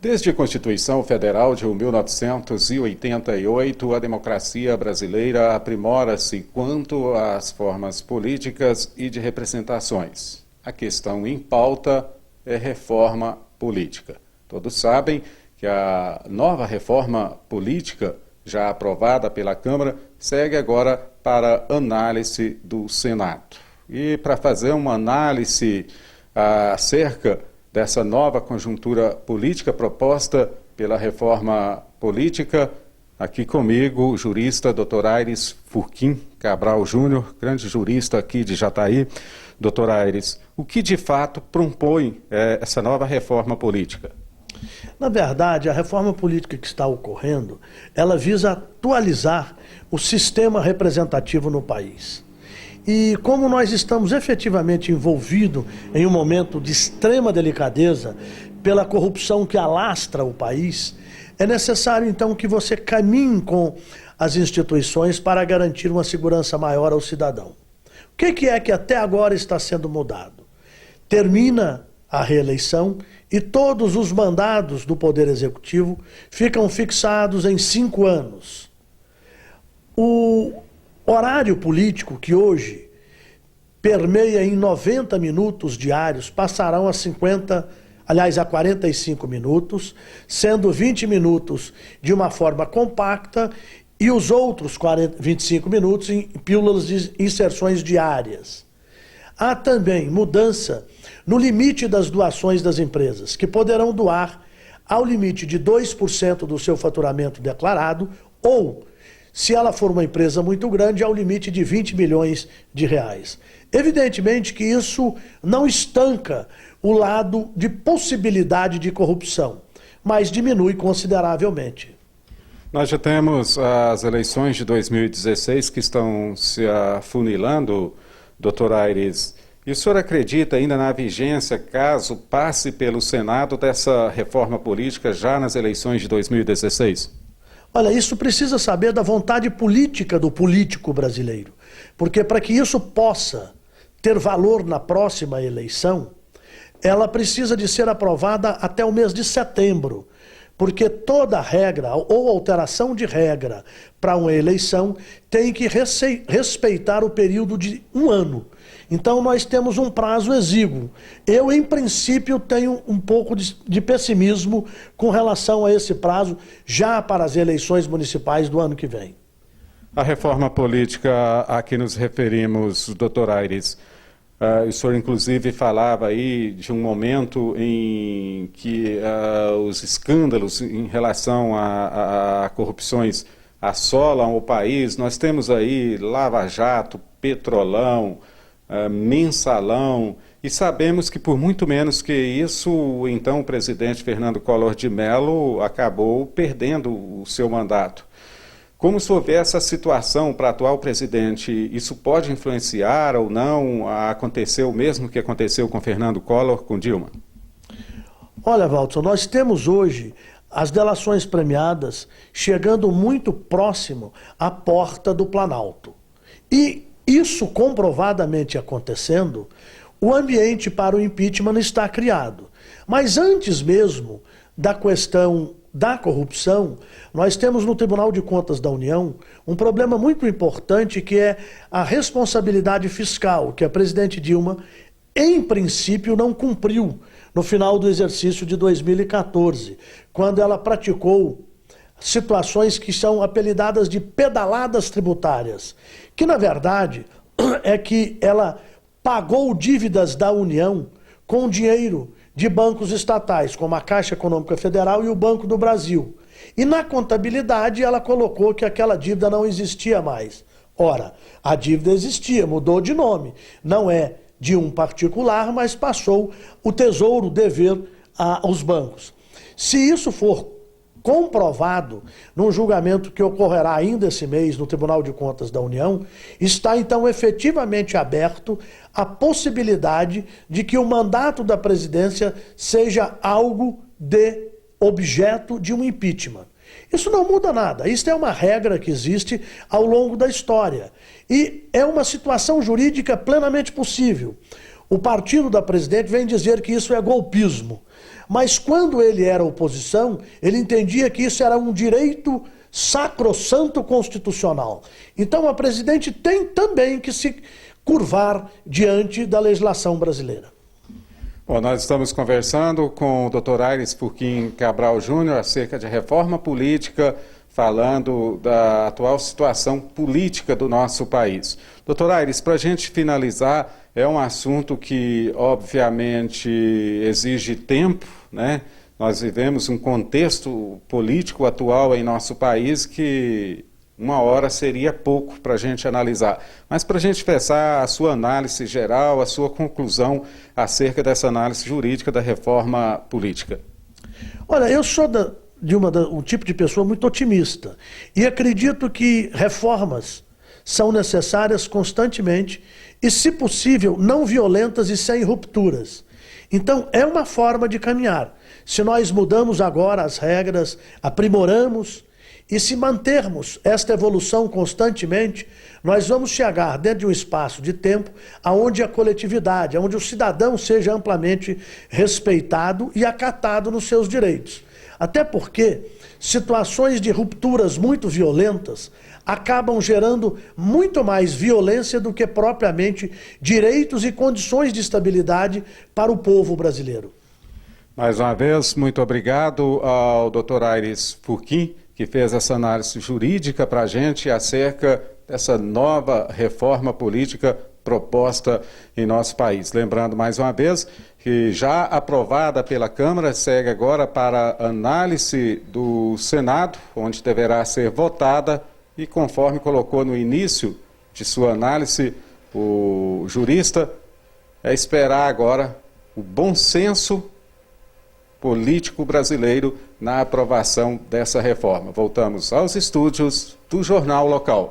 Desde a Constituição Federal de 1988, a democracia brasileira aprimora-se quanto às formas políticas e de representações. A questão em pauta é reforma política. Todos sabem que a nova reforma política, já aprovada pela Câmara, segue agora para análise do Senado. E para fazer uma análise acerca dessa nova conjuntura política proposta pela reforma política, aqui comigo o jurista Dr. Aires Furquim Cabral Júnior, grande jurista aqui de Jataí. Dr. Aires, o que de fato propõe essa nova reforma política? Na verdade, a reforma política que está ocorrendo, ela visa atualizar o sistema representativo no país. E como nós estamos efetivamente envolvidos em um momento de extrema delicadeza pela corrupção que alastra o país, é necessário então que você caminhe com as instituições para garantir uma segurança maior ao cidadão. O que é que até agora está sendo mudado? Termina a reeleição e todos os mandados do Poder Executivo ficam fixados em 5 anos. O horário político que hoje permeia em 90 minutos diários passarão a 45 minutos, sendo 20 minutos de uma forma compacta e os outros 25 minutos em pílulas de inserções diárias. Há também mudança no limite das doações das empresas, que poderão doar ao limite de 2% do seu faturamento declarado ou, se ela for uma empresa muito grande, ao limite de 20 milhões de reais. Evidentemente que isso não estanca o lado de possibilidade de corrupção, mas diminui consideravelmente. Nós já temos as eleições de 2016 que estão se afunilando, Dr. Aires. E o senhor acredita ainda na vigência, caso passe pelo Senado, dessa reforma política já nas eleições de 2016? Olha, isso precisa saber da vontade política do político brasileiro. Porque para que isso possa ter valor na próxima eleição, ela precisa de ser aprovada até o mês de setembro. Porque toda regra ou alteração de regra para uma eleição tem que respeitar o período de 1 ano. Então nós temos um prazo exíguo. Eu, em princípio, tenho um pouco de pessimismo com relação a esse prazo já para as eleições municipais do ano que vem. A reforma política a que nos referimos, Dr. Aires, o senhor inclusive falava aí de um momento em que os escândalos em relação a corrupções assolam o país. Nós temos aí Lava Jato, Petrolão, Mensalão, e sabemos que por muito menos que isso, então o presidente Fernando Collor de Mello acabou perdendo o seu mandato. Como o senhor vê essa situação para o atual presidente? Isso pode influenciar ou não a acontecer o mesmo que aconteceu com Fernando Collor, com Dilma? Olha, Walter, nós temos hoje as delações premiadas chegando muito próximo à porta do Planalto. E isso comprovadamente acontecendo, o ambiente para o impeachment está criado. Mas antes mesmo da questão da corrupção, nós temos no Tribunal de Contas da União um problema muito importante, que é a responsabilidade fiscal, que a presidente Dilma, em princípio, não cumpriu no final do exercício de 2014, quando ela praticou situações que são apelidadas de pedaladas tributárias, que na verdade é que ela pagou dívidas da União com dinheiro de bancos estatais, como a Caixa Econômica Federal e o Banco do Brasil. E na contabilidade ela colocou que aquela dívida não existia mais. Ora, a dívida existia, mudou de nome. Não é de um particular, mas passou o Tesouro dever aos bancos. Se isso for comprovado num julgamento que ocorrerá ainda esse mês no Tribunal de Contas da União, está então efetivamente aberto a possibilidade de que o mandato da presidência seja algo de objeto de um impeachment. Isso não muda nada, isso é uma regra que existe ao longo da história e é uma situação jurídica plenamente possível. O partido da presidente vem dizer que isso é golpismo. Mas quando ele era oposição, ele entendia que isso era um direito sacrossanto constitucional. Então a presidente tem também que se curvar diante da legislação brasileira. Bom, nós estamos conversando com o Dr. Aires Furquim Cabral Júnior acerca de reforma política, falando da atual situação política do nosso país. Dr. Aires, para a gente finalizar, é um assunto que, obviamente, exige tempo, né? Nós vivemos um contexto político atual em nosso país que uma hora seria pouco para a gente analisar. Mas para a gente fechar a sua análise geral, a sua conclusão acerca dessa análise jurídica da reforma política. Olha, eu sou um tipo de pessoa muito otimista e acredito que reformas são necessárias constantemente e, se possível, não violentas e sem rupturas. Então, é uma forma de caminhar. Se nós mudamos agora as regras, aprimoramos e se mantermos esta evolução constantemente, nós vamos chegar dentro de um espaço de tempo onde a coletividade, onde o cidadão seja amplamente respeitado e acatado nos seus direitos. Até porque situações de rupturas muito violentas acabam gerando muito mais violência do que propriamente direitos e condições de estabilidade para o povo brasileiro. Mais uma vez, muito obrigado ao Dr. Aires Furquim, que fez essa análise jurídica para a gente acerca dessa nova reforma política proposta em nosso país. Lembrando mais uma vez que já aprovada pela Câmara, segue agora para análise do Senado, onde deverá ser votada e, conforme colocou no início de sua análise o jurista, é esperar agora o bom senso político brasileiro na aprovação dessa reforma. Voltamos aos estúdios do Jornal Local.